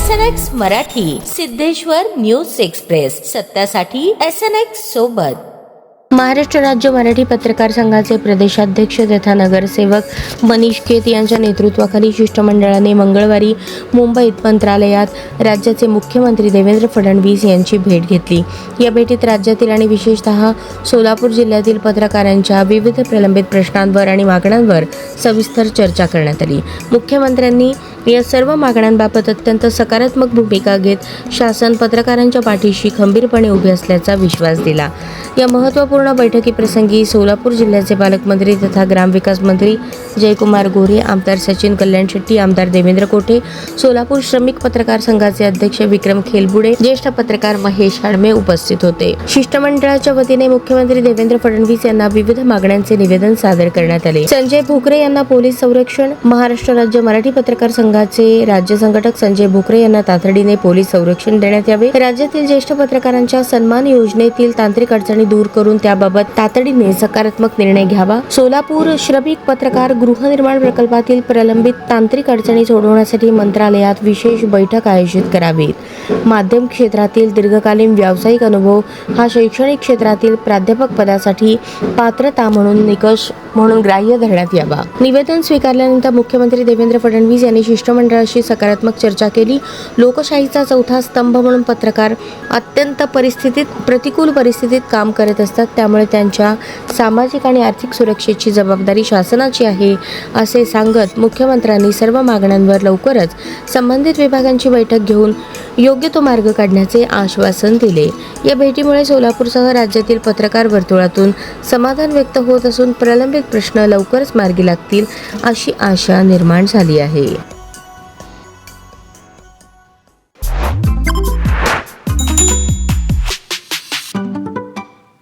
SNX Marathi, Siddheshwar news express, सत्यासाठी SNX सोबत. महाराष्ट्र राज्य मराठी पत्रकार संघाचे प्रदेशाध्यक्ष तथा नगरसेवक मनीष केत यांच्या नेतृत्वाखाली शिष्टमंडळाने मंगळवारी मुंबईत मंत्रालयात राज्याचे मुख्यमंत्री देवेंद्र फडणवीस यांची भेट घेतली. या भेटीत राज्यातील आणि विशेषतः सोलापूर जिल्ह्यातील पत्रकारांच्या विविध प्रलंबित प्रश्नांवर आणि मागण्यांवर सविस्तर चर्चा करण्यात आली. मुख्यमंत्र्यांनी या सर्व मागण्यांबाबत अत्यंत सकारात्मक भूमिका घेत शासन पत्रकारांच्या पाठीशी खंबीरपणे उभे असल्याचा विश्वास दिला. या महत्त्वपूर्ण बैठकीप्रसंगी सोलापूर जिल्ह्याचे पालकमंत्री तथा ग्रामविकास मंत्री जयकुमार गोरे, आमदार सचिन कल्याण शेट्टी, आमदार देवेंद्र कोठे, सोलापूर श्रमिक पत्रकार संघाचे अध्यक्ष विक्रम खेलबुडे, ज्येष्ठ पत्रकार महेश हाडमे उपस्थित होते. शिष्टमंडळाच्या वतीने मुख्यमंत्री देवेंद्र फडणवीस यांना विविध मागण्यांचे निवेदन सादर करण्यात आले. संजय भुकरे यांना पोलीस संरक्षण, महाराष्ट्र राज्य मराठी पत्रकार संघाचे राज्य संघटक संजय भुकरे यांना तातडीने पोलीस संरक्षण देण्यात यावे. राज्यातील ज्येष्ठ पत्रकारांच्या सन्मान योजनेतील तांत्रिक अडचणी दूर करून त्याबाबत तातडीने सकारात्मक निर्णय घ्यावा. सोलापूर श्रमिक पत्रकार गृहनिर्माण प्रकल्पातील प्रलंबित तांत्रिक अडचणी सोडवण्यासाठी मंत्रालयात विशेष बैठक आयोजित करावी. माध्यम क्षेत्रातील दीर्घकालीन व्यावसायिक अनुभव हा शैक्षणिक क्षेत्रातील प्राध्यापक पदासाठी पात्रता म्हणून निकष म्हणून ग्राह्य धरण्यात यावा. निवेदन स्वीकारल्यानंतर मुख्यमंत्री देवेंद्र फडणवीस यांनी शिष्टमंडळाशी सकारात्मक चर्चा केली. लोकशाहीचा चौथा स्तंभ म्हणून पत्रकार अत्यंत प्रतिकूल परिस्थितीत काम करत असतात, त्यामुळे त्यांच्या सामाजिक आणि आर्थिक सुरक्षेची जबाबदारी शासनाची आहे असे सांगत मुख्यमंत्र्यांनी सर्व मागण्यांवर लवकरच संबंधित विभागांची बैठक घेऊन योग्य तो मार्ग काढण्याचे आश्वासन दिले. या भेटीमुळे सोलापूरसह राज्यातील पत्रकार वर्तुळातून समाधान व्यक्त होत असून प्रलंबित प्रश्न लवकरच मार्गी लागतील अशी आशा निर्माण झाली आहे.